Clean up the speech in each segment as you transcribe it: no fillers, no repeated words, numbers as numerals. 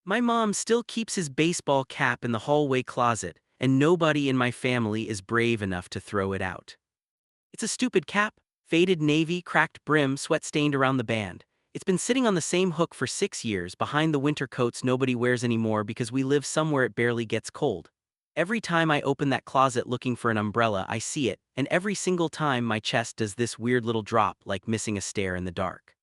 My mom still keeps his baseball cap in the hallway closet, and nobody in my family is brave enough to throw it out. It's a stupid cap, faded navy, cracked brim, sweat-stained around the band. It's been sitting on the same hook for 6 years behind the winter coats nobody wears anymore because we live somewhere it barely gets cold. Every time I open that closet looking for an umbrella, I see it, and every single time my chest does this weird little drop like missing a stair in the dark.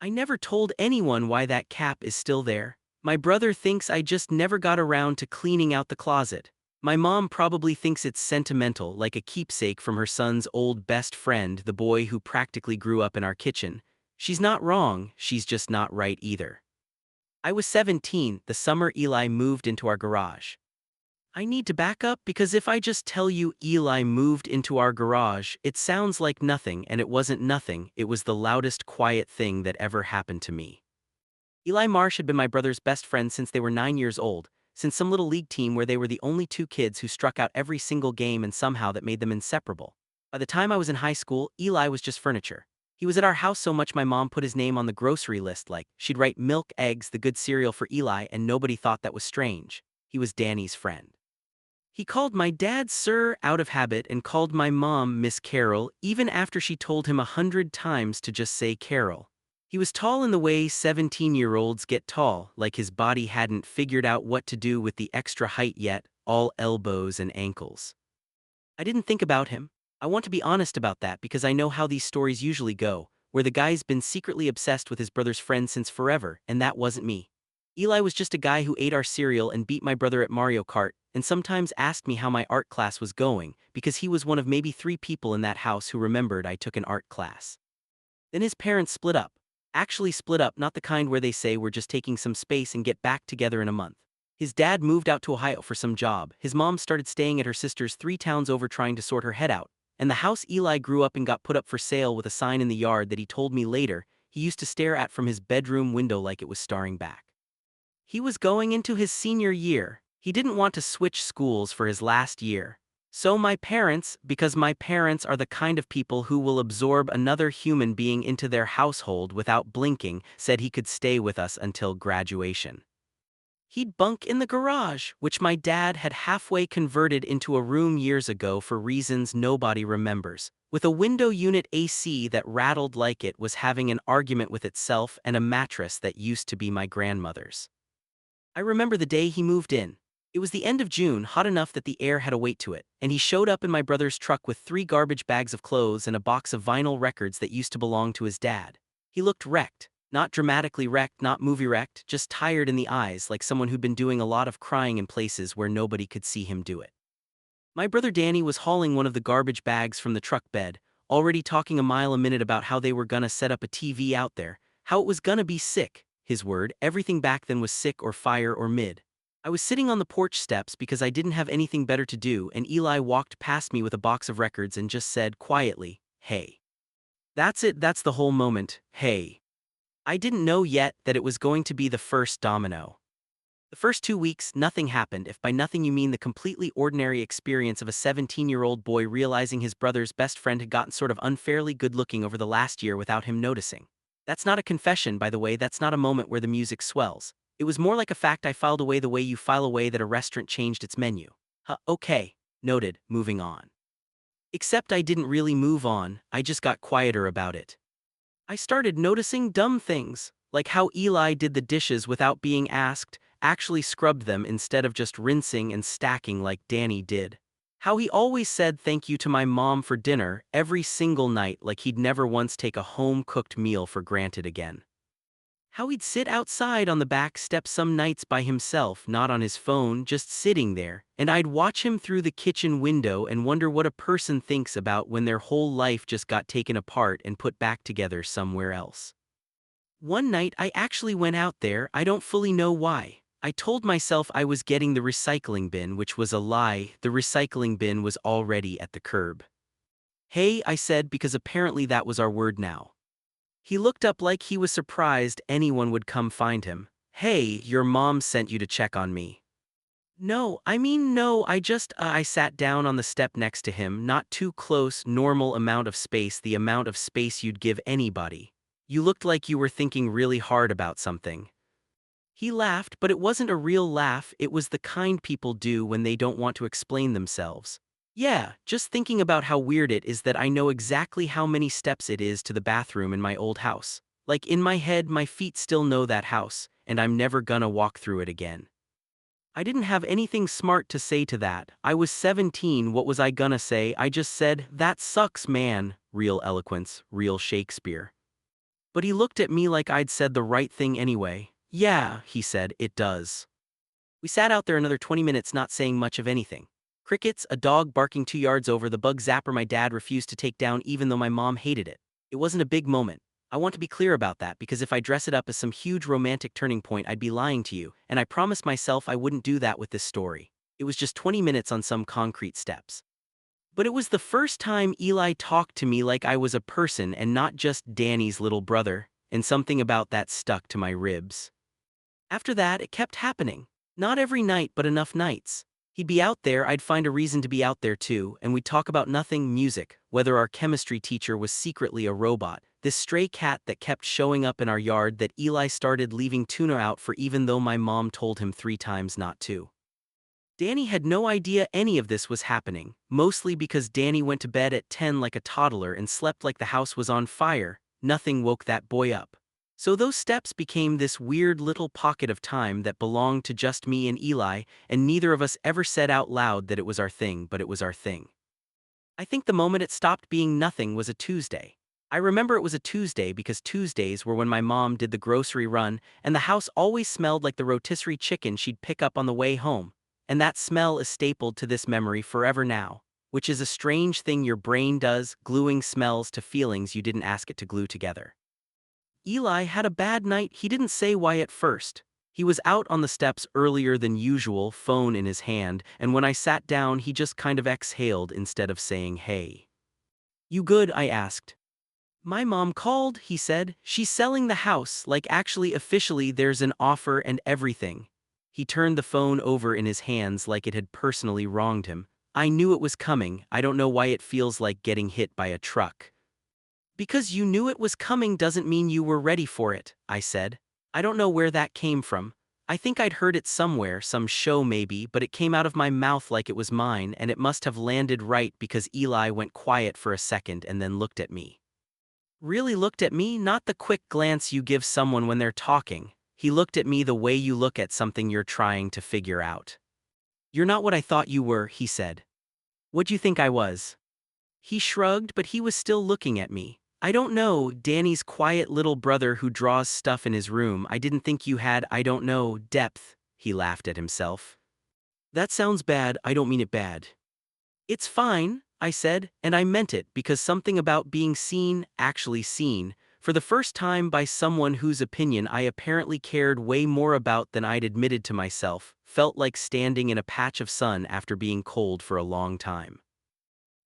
I never told anyone why that cap is still there. My brother thinks I just never got around to cleaning out the closet. My mom probably thinks it's sentimental, like a keepsake from her son's old best friend, the boy who practically grew up in our kitchen. She's not wrong, she's just not right either. I was 17 the summer Eli moved into our garage. I need to back up because if I just tell you Eli moved into our garage, it sounds like nothing, and it wasn't nothing, it was the loudest quiet thing that ever happened to me. Eli Marsh had been my brother's best friend since they were 9 years old, since some little league team where they were the only two kids who struck out every single game and somehow that made them inseparable. By the time I was in high school, Eli was just furniture. He was at our house so much my mom put his name on the grocery list, like she'd write milk, eggs, the good cereal for Eli, and nobody thought that was strange. He was Danny's friend. He called my dad Sir out of habit and called my mom Miss Carol even after she told him 100 times to just say Carol. He was tall in the way 17-year-olds get tall, like his body hadn't figured out what to do with the extra height yet, all elbows and ankles. I didn't think about him. I want to be honest about that because I know how these stories usually go, where the guy's been secretly obsessed with his brother's friend since forever, and that wasn't me. Eli was just a guy who ate our cereal and beat my brother at Mario Kart, and sometimes asked me how my art class was going, because he was one of maybe 3 people in that house who remembered I took an art class. Then his parents split up. Actually split up, not the kind where they say we're just taking some space and get back together in a month. His dad moved out to Ohio for some job, his mom started staying at her sister's 3 towns over trying to sort her head out, and the house Eli grew up in got put up for sale with a sign in the yard that he told me later he used to stare at from his bedroom window like it was staring back. He was going into his senior year. He didn't want to switch schools for his last year. So my parents, because my parents are the kind of people who will absorb another human being into their household without blinking, said he could stay with us until graduation. He'd bunk in the garage, which my dad had halfway converted into a room years ago for reasons nobody remembers, with a window unit AC that rattled like it was having an argument with itself and a mattress that used to be my grandmother's. I remember the day he moved in. It was the end of June, hot enough that the air had a weight to it, and he showed up in my brother's truck with 3 garbage bags of clothes and a box of vinyl records that used to belong to his dad. He looked wrecked. Not dramatically wrecked, not movie wrecked, just tired in the eyes like someone who'd been doing a lot of crying in places where nobody could see him do it. My brother Danny was hauling one of the garbage bags from the truck bed, already talking a mile a minute about how they were gonna set up a TV out there, how it was gonna be sick, his word, everything back then was sick or fire or mid. I was sitting on the porch steps because I didn't have anything better to do, and Eli walked past me with a box of records and just said quietly, "Hey." That's it, that's the whole moment, hey. I didn't know yet that it was going to be the first domino. The first 2 weeks, nothing happened, if by nothing you mean the completely ordinary experience of a 17-year-old boy realizing his brother's best friend had gotten sort of unfairly good-looking over the last year without him noticing. That's not a confession, by the way, that's not a moment where the music swells. It was more like a fact I filed away the way you file away that a restaurant changed its menu. Okay, noted, moving on. Except I didn't really move on, I just got quieter about it. I started noticing dumb things, like how Eli did the dishes without being asked, actually scrubbed them instead of just rinsing and stacking like Danny did. How he always said thank you to my mom for dinner every single night like he'd never once take a home-cooked meal for granted again. How he'd sit outside on the back step some nights by himself, not on his phone, just sitting there, and I'd watch him through the kitchen window and wonder what a person thinks about when their whole life just got taken apart and put back together somewhere else. One night I actually went out there, I don't fully know why. I told myself I was getting the recycling bin, which was a lie, the recycling bin was already at the curb. Hey, I said, because apparently that was our word now. He looked up like he was surprised anyone would come find him. Hey, your mom sent you to check on me. No, I sat down on the step next to him, not too close, normal amount of space, the amount of space you'd give anybody. You looked like you were thinking really hard about something. He laughed, but it wasn't a real laugh, it was the kind people do when they don't want to explain themselves. Yeah, just thinking about how weird it is that I know exactly how many steps it is to the bathroom in my old house. Like in my head, my feet still know that house, and I'm never gonna walk through it again. I didn't have anything smart to say to that. I was 17, what was I gonna say? I just said, "That sucks, man." Real eloquence, real Shakespeare. But he looked at me like I'd said the right thing anyway. "Yeah," he said, "it does." We sat out there another 20 minutes not saying much of anything. Crickets, a dog barking 2 yards over, the bug zapper my dad refused to take down even though my mom hated it. It wasn't a big moment. I want to be clear about that because if I dress it up as some huge romantic turning point, I'd be lying to you, and I promised myself I wouldn't do that with this story. It was just 20 minutes on some concrete steps. But it was the first time Eli talked to me like I was a person and not just Danny's little brother, and something about that stuck to my ribs. After that, it kept happening. Not every night, but enough nights. He'd be out there, I'd find a reason to be out there too, and we'd talk about nothing, music, whether our chemistry teacher was secretly a robot, this stray cat that kept showing up in our yard that Eli started leaving tuna out for even though my mom told him 3 times not to. Danny had no idea any of this was happening, mostly because Danny went to bed at 10 like a toddler and slept like the house was on fire. Nothing woke that boy up. So those steps became this weird little pocket of time that belonged to just me and Eli, and neither of us ever said out loud that it was our thing, but it was our thing. I think the moment it stopped being nothing was a Tuesday. I remember it was a Tuesday because Tuesdays were when my mom did the grocery run, and the house always smelled like the rotisserie chicken she'd pick up on the way home. And that smell is stapled to this memory forever now, which is a strange thing your brain does, gluing smells to feelings you didn't ask it to glue together. Eli had a bad night. He didn't say why at first. He was out on the steps earlier than usual, phone in his hand, and when I sat down he just kind of exhaled instead of saying hey. "You good?" I asked. "My mom called," he said. "She's selling the house, like actually officially there's an offer and everything." He turned the phone over in his hands like it had personally wronged him. I knew it was coming. I don't know why it feels like getting hit by a truck. "Because you knew it was coming doesn't mean you were ready for it," I said. I don't know where that came from. I think I'd heard it somewhere, some show maybe, but it came out of my mouth like it was mine, and it must have landed right because Eli went quiet for a second and then looked at me. Really looked at me, not the quick glance you give someone when they're talking. He looked at me the way you look at something you're trying to figure out. "You're not what I thought you were," he said. "What'd you think I was?" He shrugged, but he was still looking at me. "I don't know, Danny's quiet little brother who draws stuff in his room. I didn't think you had, I don't know, depth." He laughed at himself. "That sounds bad, I don't mean it bad." "It's fine," I said, and I meant it because something about being seen, actually seen, for the first time by someone whose opinion I apparently cared way more about than I'd admitted to myself, felt like standing in a patch of sun after being cold for a long time.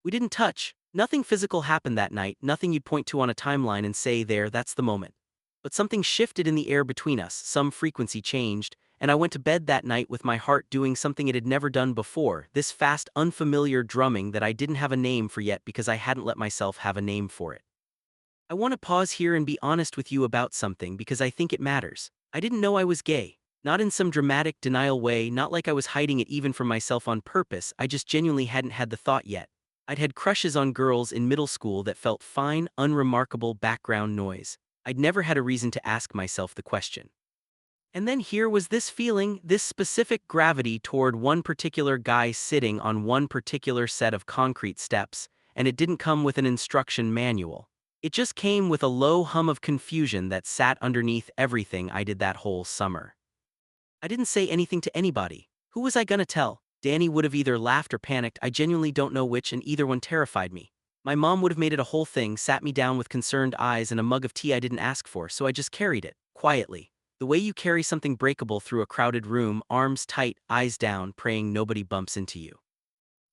We didn't touch. Nothing physical happened that night, nothing you'd point to on a timeline and say, "There, that's the moment." But something shifted in the air between us, some frequency changed, and I went to bed that night with my heart doing something it had never done before, this fast, unfamiliar drumming that I didn't have a name for yet because I hadn't let myself have a name for it. I want to pause here and be honest with you about something because I think it matters. I didn't know I was gay. Not in some dramatic denial way, not like I was hiding it even from myself on purpose, I just genuinely hadn't had the thought yet. I'd had crushes on girls in middle school that felt fine, unremarkable background noise. I'd never had a reason to ask myself the question. And then here was this feeling, this specific gravity toward one particular guy sitting on one particular set of concrete steps, and it didn't come with an instruction manual. It just came with a low hum of confusion that sat underneath everything I did that whole summer. I didn't say anything to anybody. Who was I gonna tell? Danny would have either laughed or panicked, I genuinely don't know which, and either one terrified me. My mom would have made it a whole thing, sat me down with concerned eyes and a mug of tea I didn't ask for, so I just carried it, quietly. The way you carry something breakable through a crowded room, arms tight, eyes down, praying nobody bumps into you.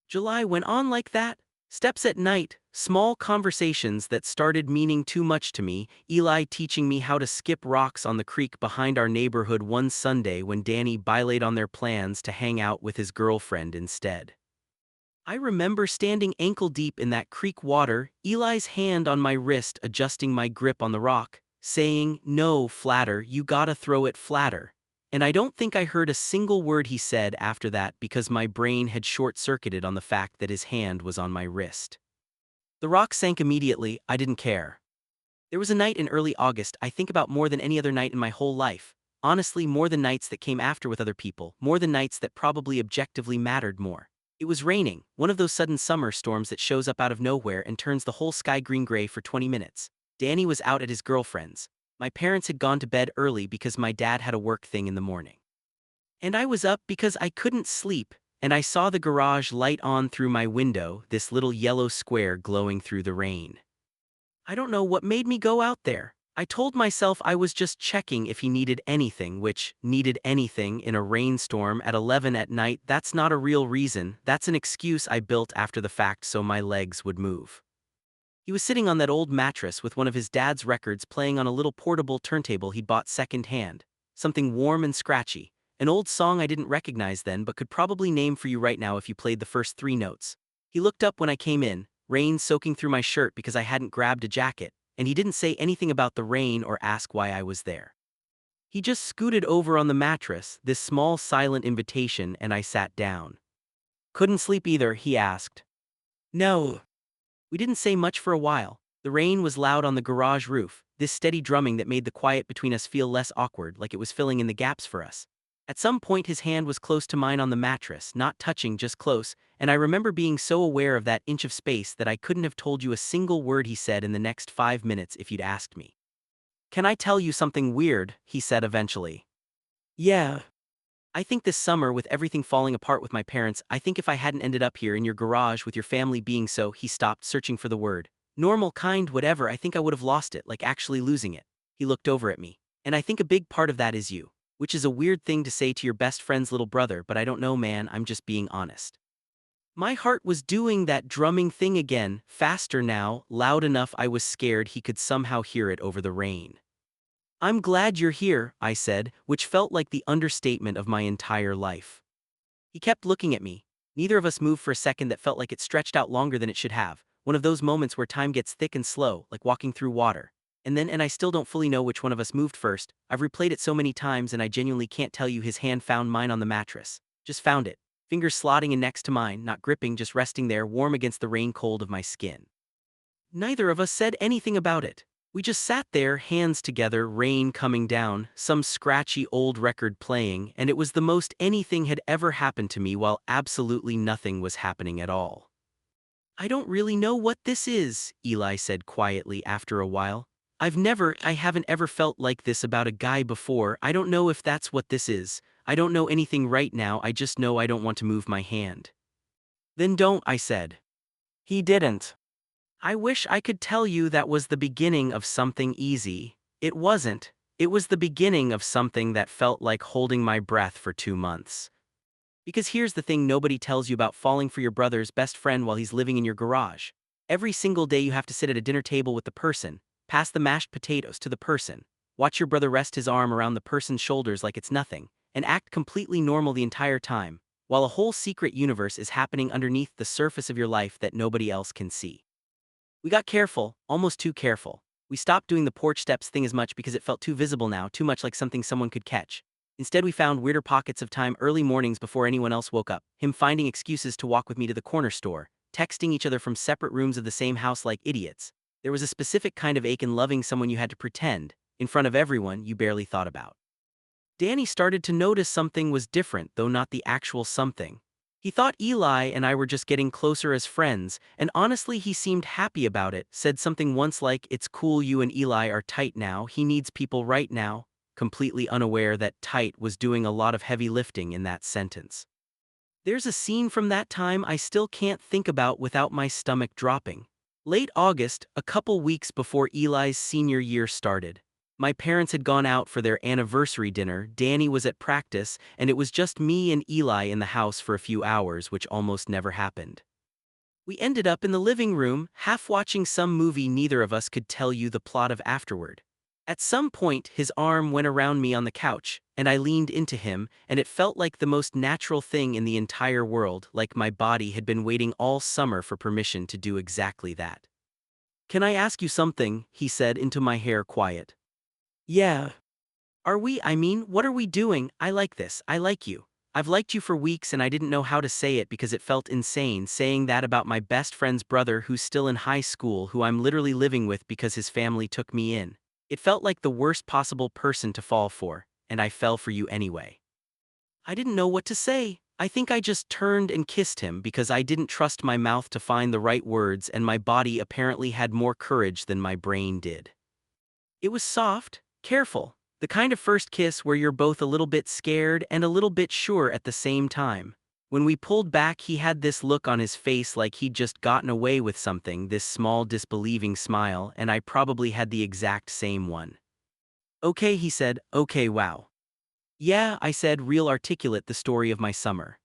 July went on like that. Steps at night, small conversations that started meaning too much to me, Eli teaching me how to skip rocks on the creek behind our neighborhood one Sunday when Danny bailaid on their plans to hang out with his girlfriend instead. I remember standing ankle-deep in that creek water, Eli's hand on my wrist adjusting my grip on the rock, saying, "No, flatter, you gotta throw it flatter." And I don't think I heard a single word he said after that because my brain had short-circuited on the fact that his hand was on my wrist. The rock sank immediately. I didn't care. There was a night in early August I think about more than any other night in my whole life. Honestly, more than nights that came after with other people, more than nights that probably objectively mattered more. It was raining, one of those sudden summer storms that shows up out of nowhere and turns the whole sky green-gray for 20 minutes. Danny was out at his girlfriend's. My parents had gone to bed early because my dad had a work thing in the morning. And I was up because I couldn't sleep, and I saw the garage light on through my window, this little yellow square glowing through the rain. I don't know what made me go out there. I told myself I was just checking if he needed anything, which, needed anything in a rainstorm at 11 at night, that's not a real reason, that's an excuse I built after the fact so my legs would move. He was sitting on that old mattress with one of his dad's records playing on a little portable turntable he'd bought second-hand. Something warm and scratchy. An old song I didn't recognize then but could probably name for you right now if you played the first 3 notes. He looked up when I came in, rain soaking through my shirt because I hadn't grabbed a jacket, and he didn't say anything about the rain or ask why I was there. He just scooted over on the mattress, this small silent invitation, and I sat down. "Couldn't sleep either?" he asked. "No." We didn't say much for a while. The rain was loud on the garage roof, this steady drumming that made the quiet between us feel less awkward, like it was filling in the gaps for us. At some point his hand was close to mine on the mattress, not touching, just close, and I remember being so aware of that inch of space that I couldn't have told you a single word he said in the next 5 minutes if you'd asked me. "Can I tell you something weird?" he said eventually. "Yeah." "I think this summer, with everything falling apart with my parents, I think if I hadn't ended up here in your garage with your family being so," he stopped, searching for the word. "Normal, kind, whatever, I think I would have lost it, like actually losing it." He looked over at me. "And I think a big part of that is you. Which is a weird thing to say to your best friend's little brother, but I don't know, man, I'm just being honest." My heart was doing that drumming thing again, faster now, loud enough I was scared he could somehow hear it over the rain. "I'm glad you're here," I said, which felt like the understatement of my entire life. He kept looking at me. Neither of us moved for a second that felt like it stretched out longer than it should have, one of those moments where time gets thick and slow, like walking through water. And I still don't fully know which one of us moved first. I've replayed it so many times and I genuinely can't tell you. His hand found mine on the mattress. Just found it. Fingers slotting in next to mine, not gripping, just resting there, warm against the rain cold of my skin. Neither of us said anything about it. We just sat there, hands together, rain coming down, some scratchy old record playing, and it was the most anything had ever happened to me while absolutely nothing was happening at all. "I don't really know what this is," Eli said quietly after a while. I haven't ever felt like this about a guy before. I don't know if that's what this is. I don't know anything right now, I just know I don't want to move my hand." "Then don't," I said. He didn't. "I wish I could tell you that was the beginning of something easy. It wasn't. It was the beginning of something that felt like holding my breath for 2 months. Because here's the thing nobody tells you about falling for your brother's best friend while he's living in your garage. Every single day you have to sit at a dinner table with the person, pass the mashed potatoes to the person, watch your brother rest his arm around the person's shoulders like it's nothing, and act completely normal the entire time, while a whole secret universe is happening underneath the surface of your life that nobody else can see." We got careful, almost too careful. We stopped doing the porch steps thing as much because it felt too visible now, too much like something someone could catch. Instead, we found weirder pockets of time, early mornings before anyone else woke up, him finding excuses to walk with me to the corner store, texting each other from separate rooms of the same house like idiots. There was a specific kind of ache in loving someone you had to pretend, in front of everyone, you barely thought about. Danny started to notice something was different, though not the actual something. He thought Eli and I were just getting closer as friends, and honestly he seemed happy about it, said something once like, "It's cool you and Eli are tight now, he needs people right now," completely unaware that tight was doing a lot of heavy lifting in that sentence. There's a scene from that time I still can't think about without my stomach dropping. Late August, a couple weeks before Eli's senior year started. My parents had gone out for their anniversary dinner, Danny was at practice, and it was just me and Eli in the house for a few hours, which almost never happened. We ended up in the living room, half watching some movie neither of us could tell you the plot of afterward. At some point, his arm went around me on the couch, and I leaned into him, and it felt like the most natural thing in the entire world, like my body had been waiting all summer for permission to do exactly that. "Can I ask you something?" he said into my hair, quiet. "Yeah." What are we doing? I like this. I like you. I've liked you for weeks and I didn't know how to say it because it felt insane saying that about my best friend's brother who's still in high school who I'm literally living with because his family took me in. It felt like the worst possible person to fall for, and I fell for you anyway. I didn't know what to say. I think I just turned and kissed him because I didn't trust my mouth to find the right words and my body apparently had more courage than my brain did. It was soft, careful, the kind of first kiss where you're both a little bit scared and a little bit sure at the same time. When we pulled back, he had this look on his face like he'd just gotten away with something, this small disbelieving smile, and I probably had the exact same one. Okay, he said, okay, wow. Yeah, I said, real articulate the story of my summer.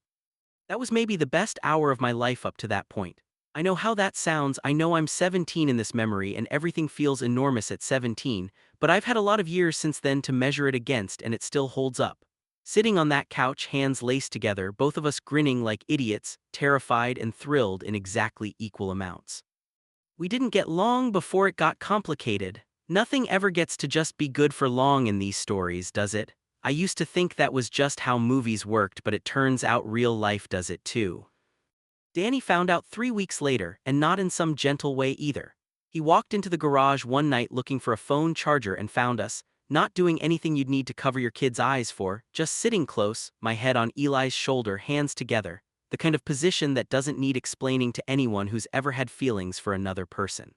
That was maybe the best hour of my life up to that point. I know how that sounds. I know I'm 17 in this memory and everything feels enormous at 17, but I've had a lot of years since then to measure it against and it still holds up. Sitting on that couch, hands laced together, both of us grinning like idiots, terrified and thrilled in exactly equal amounts. We didn't get long before it got complicated. Nothing ever gets to just be good for long in these stories, does it? I used to think that was just how movies worked, but it turns out real life does it too. Danny found out 3 weeks later, and not in some gentle way either. He walked into the garage one night looking for a phone charger and found us, not doing anything you'd need to cover your kid's eyes for, just sitting close, my head on Eli's shoulder, hands together, the kind of position that doesn't need explaining to anyone who's ever had feelings for another person.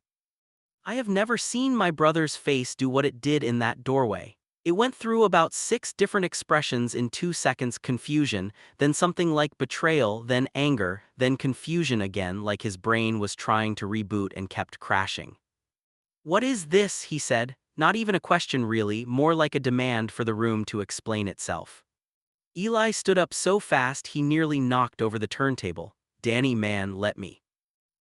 I have never seen my brother's face do what it did in that doorway. It went through about 6 different expressions in 2 seconds: confusion, then something like betrayal, then anger, then confusion again, like his brain was trying to reboot and kept crashing. What is this? He said, not even a question really, more like a demand for the room to explain itself. Eli stood up so fast he nearly knocked over the turntable. Danny, man, let me.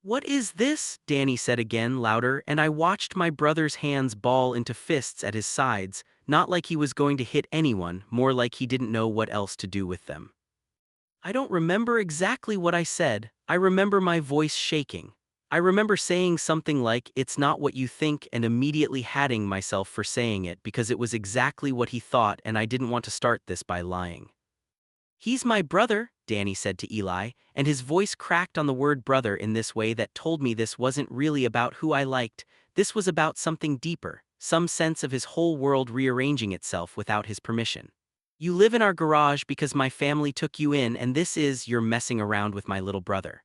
What is this? Danny said again, louder, and I watched my brother's hands ball into fists at his sides, not like he was going to hit anyone, more like he didn't know what else to do with them. I don't remember exactly what I said. I remember my voice shaking. I remember saying something like, "It's not what you think," and immediately hating myself for saying it because it was exactly what he thought and I didn't want to start this by lying. He's my brother, Danny said to Eli, and his voice cracked on the word brother in this way that told me this wasn't really about who I liked, this was about something deeper, some sense of his whole world rearranging itself without his permission. You live in our garage because my family took you in and you're messing around with my little brother.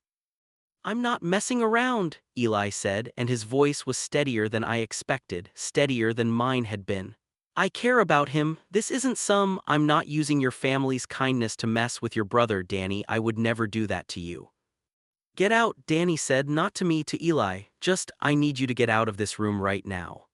I'm not messing around, Eli said, and his voice was steadier than I expected, steadier than mine had been. I care about him. This isn't I'm not using your family's kindness to mess with your brother, Danny. I would never do that to you. Get out, Danny said, not to me, to Eli. Just, I need you to get out of this room right now.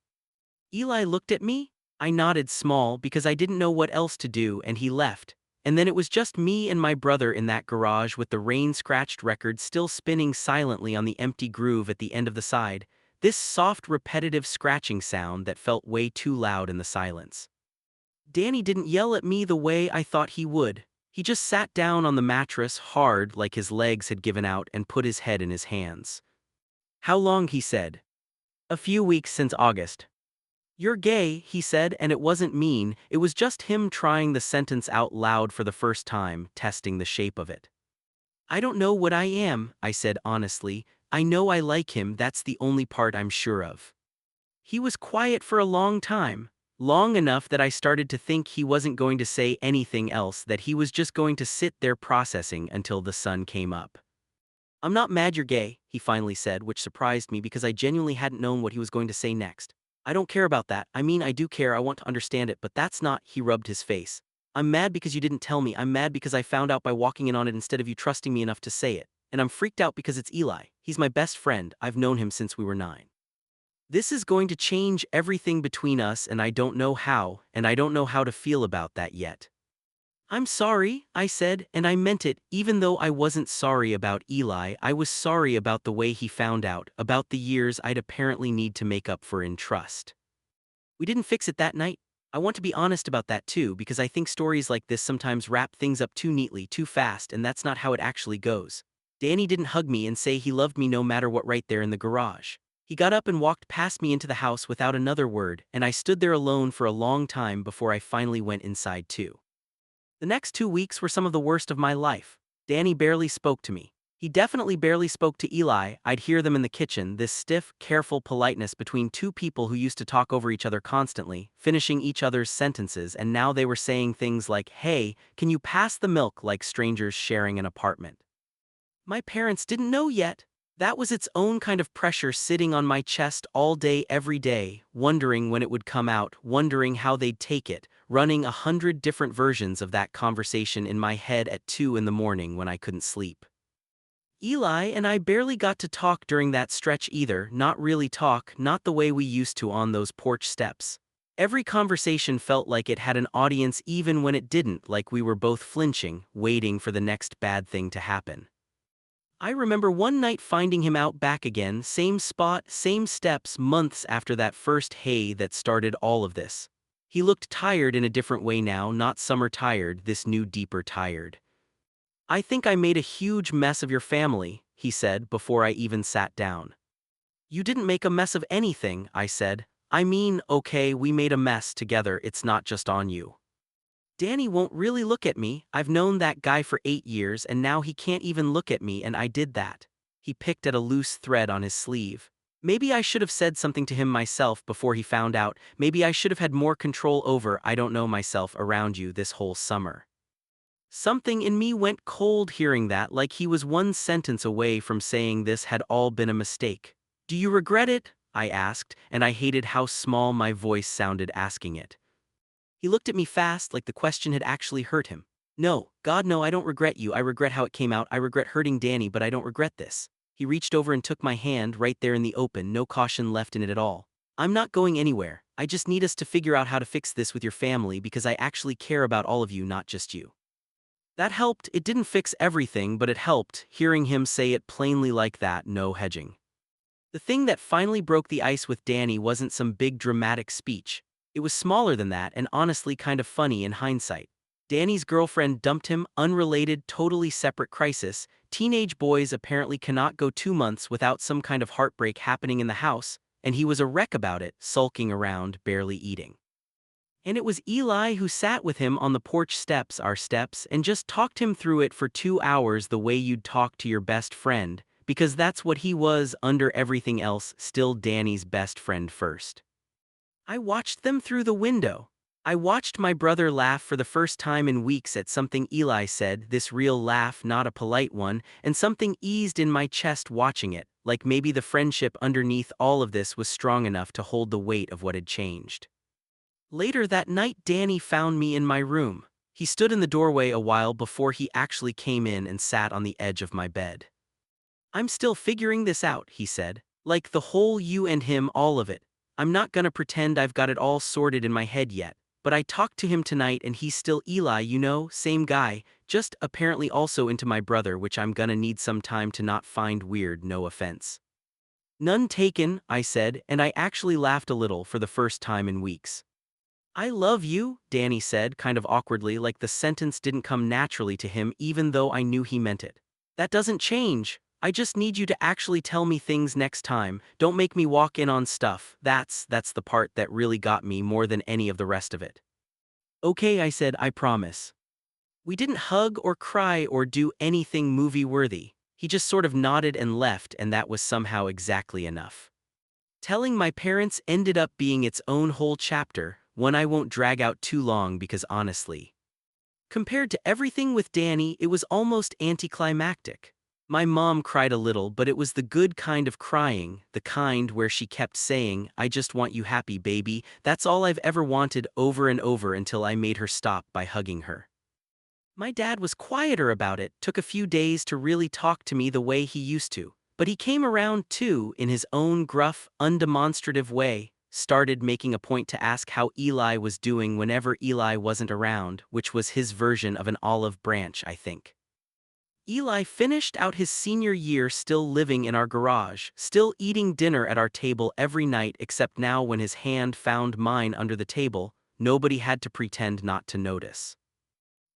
Eli looked at me. I nodded small because I didn't know what else to do, and he left. And then it was just me and my brother in that garage with the rain-scratched record still spinning silently on the empty groove at the end of the side. This soft, repetitive scratching sound that felt way too loud in the silence. Danny didn't yell at me the way I thought he would. He just sat down on the mattress, hard like his legs had given out, and put his head in his hands. How long? He said. A few weeks since August. You're gay, he said, and it wasn't mean, it was just him trying the sentence out loud for the first time, testing the shape of it. I don't know what I am, I said honestly. I know I like him, that's the only part I'm sure of. He was quiet for a long time, long enough that I started to think he wasn't going to say anything else, that he was just going to sit there processing until the sun came up. I'm not mad you're gay, he finally said, which surprised me because I genuinely hadn't known what he was going to say next. I don't care about that. I do care, I want to understand it, but that's not, he rubbed his face. I'm mad because you didn't tell me, I'm mad because I found out by walking in on it instead of you trusting me enough to say it. And I'm freaked out because it's Eli. He's my best friend, I've known him since we were 9. This is going to change everything between us and I don't know how, and I don't know how to feel about that yet. I'm sorry, I said, and I meant it. Even though I wasn't sorry about Eli, I was sorry about the way he found out, about the years I'd apparently need to make up for in trust. We didn't fix it that night. I want to be honest about that too, because I think stories like this sometimes wrap things up too neatly, too fast, and that's not how it actually goes. Danny didn't hug me and say he loved me no matter what right there in the garage. He got up and walked past me into the house without another word, and I stood there alone for a long time before I finally went inside too. The next 2 weeks were some of the worst of my life. Danny barely spoke to me. He definitely barely spoke to Eli. I'd hear them in the kitchen, this stiff, careful politeness between two people who used to talk over each other constantly, finishing each other's sentences, and now they were saying things like, "Hey, can you pass the milk," like strangers sharing an apartment. My parents didn't know yet. That was its own kind of pressure sitting on my chest all day every day, wondering when it would come out, wondering how they'd take it, running 100 different versions of that conversation in my head at 2 in the morning when I couldn't sleep. Eli and I barely got to talk during that stretch either, not really talk, not the way we used to on those porch steps. Every conversation felt like it had an audience even when it didn't, like we were both flinching, waiting for the next bad thing to happen. I remember one night finding him out back again, same spot, same steps, months after that first hey that started all of this. He looked tired in a different way now, not summer tired, this new deeper tired. "I think I made a huge mess of your family," he said before I even sat down. "You didn't make a mess of anything," I said. "I mean, okay, we made a mess together, it's not just on you." "Danny won't really look at me. I've known that guy for 8 years and now he can't even look at me, and I did that." He picked at a loose thread on his sleeve. "Maybe I should have said something to him myself before he found out. Maybe I should have had more control over, I don't know, myself around you this whole summer." Something in me went cold hearing that, like he was one sentence away from saying this had all been a mistake. "Do you regret it?" I asked, and I hated how small my voice sounded asking it. He looked at me fast, like the question had actually hurt him. "No, God no, I don't regret you. I regret how it came out. I regret hurting Danny, but I don't regret this." He reached over and took my hand right there in the open, no caution left in it at all. "I'm not going anywhere. I just need us to figure out how to fix this with your family because I actually care about all of you, not just you." That helped. It didn't fix everything, but it helped, hearing him say it plainly like that, no hedging. The thing that finally broke the ice with Danny wasn't some big dramatic speech. It was smaller than that and honestly kind of funny in hindsight. Danny's girlfriend dumped him, unrelated, totally separate crisis. Teenage boys apparently cannot go 2 months without some kind of heartbreak happening in the house, and he was a wreck about it, sulking around, barely eating. And it was Eli who sat with him on the porch steps, our steps, and just talked him through it for 2 hours the way you'd talk to your best friend, because that's what he was, under everything else, still Danny's best friend first. I watched them through the window. I watched my brother laugh for the first time in weeks at something Eli said, this real laugh, not a polite one, and something eased in my chest watching it, like maybe the friendship underneath all of this was strong enough to hold the weight of what had changed. Later that night, Danny found me in my room. He stood in the doorway a while before he actually came in and sat on the edge of my bed. "I'm still figuring this out," he said. "Like the whole you and him, all of it. I'm not gonna pretend I've got it all sorted in my head yet, but I talked to him tonight and he's still Eli, you know, same guy, just apparently also into my brother, which I'm gonna need some time to not find weird, no offense." "None taken," I said, and I actually laughed a little for the first time in weeks. "I love you," Danny said, kind of awkwardly, like the sentence didn't come naturally to him even though I knew he meant it. "That doesn't change. I just need you to actually tell me things next time. Don't make me walk in on stuff. That's the part that really got me more than any of the rest of it." "Okay," I said, "I promise." We didn't hug or cry or do anything movie-worthy. He just sort of nodded and left, and that was somehow exactly enough. Telling my parents ended up being its own whole chapter, one I won't drag out too long because honestly, compared to everything with Danny, it was almost anticlimactic. My mom cried a little, but it was the good kind of crying, the kind where she kept saying, "I just want you happy, baby. That's all I've ever wanted," over and over until I made her stop by hugging her. My dad was quieter about it, took a few days to really talk to me the way he used to. But he came around too, in his own gruff, undemonstrative way, started making a point to ask how Eli was doing whenever Eli wasn't around, which was his version of an olive branch, I think. Eli finished out his senior year still living in our garage, still eating dinner at our table every night, except now when his hand found mine under the table, nobody had to pretend not to notice.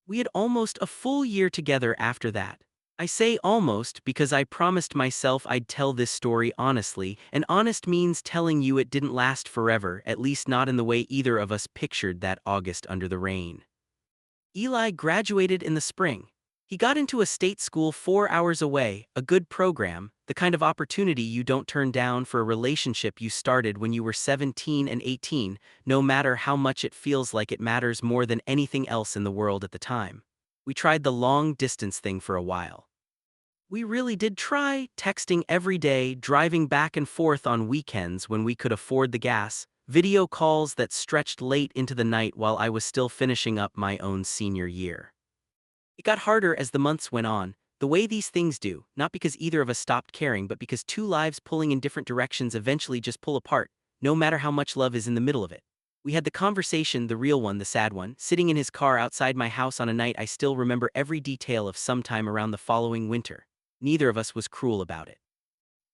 We had almost a full year together after that. I say almost because I promised myself I'd tell this story honestly, and honest means telling you it didn't last forever, at least not in the way either of us pictured that August under the rain. Eli graduated in the spring. He got into a state school 4 hours away, a good program, the kind of opportunity you don't turn down for a relationship you started when you were 17 and 18, no matter how much it feels like it matters more than anything else in the world at the time. We tried the long-distance thing for a while. We really did try, texting every day, driving back and forth on weekends when we could afford the gas, video calls that stretched late into the night while I was still finishing up my own senior year. It got harder as the months went on, the way these things do, not because either of us stopped caring, but because two lives pulling in different directions eventually just pull apart, no matter how much love is in the middle of it. We had the conversation, the real one, the sad one, sitting in his car outside my house on a night I still remember every detail of sometime around the following winter. Neither of us was cruel about it.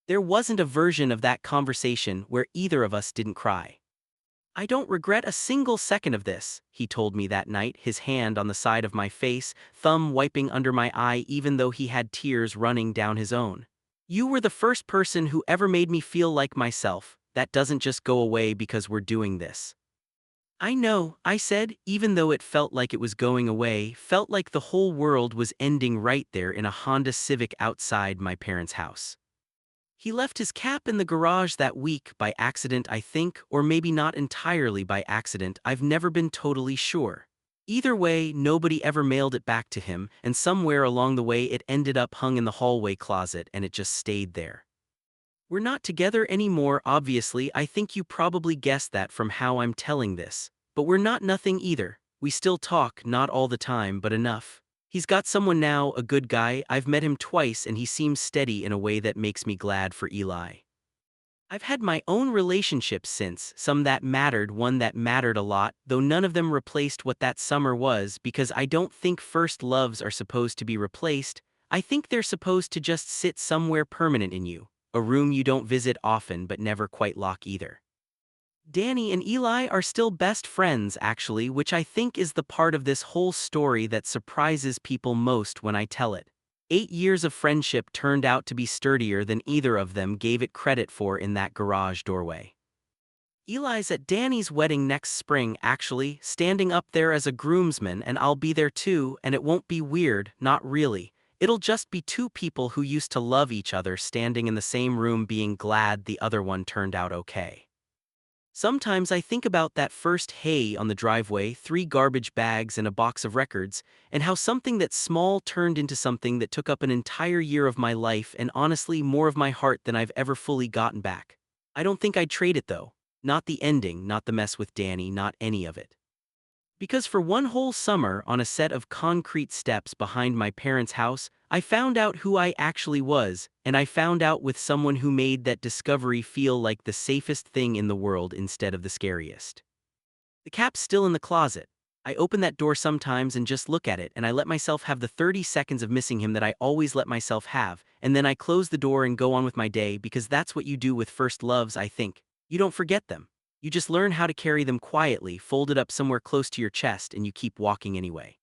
There wasn't a version of that conversation where either of us didn't cry. I don't regret a single second of this, he told me that night, his hand on the side of my face, thumb wiping under my eye even though he had tears running down his own. You were the first person who ever made me feel like myself. That doesn't just go away because we're doing this. I know, I said, even though it felt like it was going away, felt like the whole world was ending right there in a Honda Civic outside my parents' house. He left his cap in the garage that week by accident, I think, or maybe not entirely by accident, I've never been totally sure. Either way, nobody ever mailed it back to him, and somewhere along the way it ended up hung in the hallway closet and it just stayed there. We're not together anymore, obviously. I think you probably guessed that from how I'm telling this. But we're not nothing either. We still talk, not all the time, but enough. He's got someone now, a good guy. I've met him twice and he seems steady in a way that makes me glad for Eli. I've had my own relationships since, some that mattered, one that mattered a lot, though none of them replaced what that summer was, because I don't think first loves are supposed to be replaced. I think they're supposed to just sit somewhere permanent in you, a room you don't visit often but never quite lock either. Danny and Eli are still best friends, actually, which I think is the part of this whole story that surprises people most when I tell it. 8 years of friendship turned out to be sturdier than either of them gave it credit for in that garage doorway. Eli's at Danny's wedding next spring, actually, standing up there as a groomsman, and I'll be there too, and it won't be weird, not really. It'll just be two people who used to love each other standing in the same room being glad the other one turned out okay. Sometimes I think about that first hay on the driveway, 3 garbage bags and a box of records, and how something that small turned into something that took up an entire year of my life and honestly more of my heart than I've ever fully gotten back. I don't think I'd trade it though. Not the ending, not the mess with Danny, not any of it. Because for one whole summer on a set of concrete steps behind my parents' house, I found out who I actually was, and I found out with someone who made that discovery feel like the safest thing in the world instead of the scariest. The cap's still in the closet. I open that door sometimes and just look at it, and I let myself have the 30 seconds of missing him that I always let myself have, and then I close the door and go on with my day, because that's what you do with first loves, I think. You don't forget them. You just learn how to carry them quietly, folded up somewhere close to your chest, and you keep walking anyway.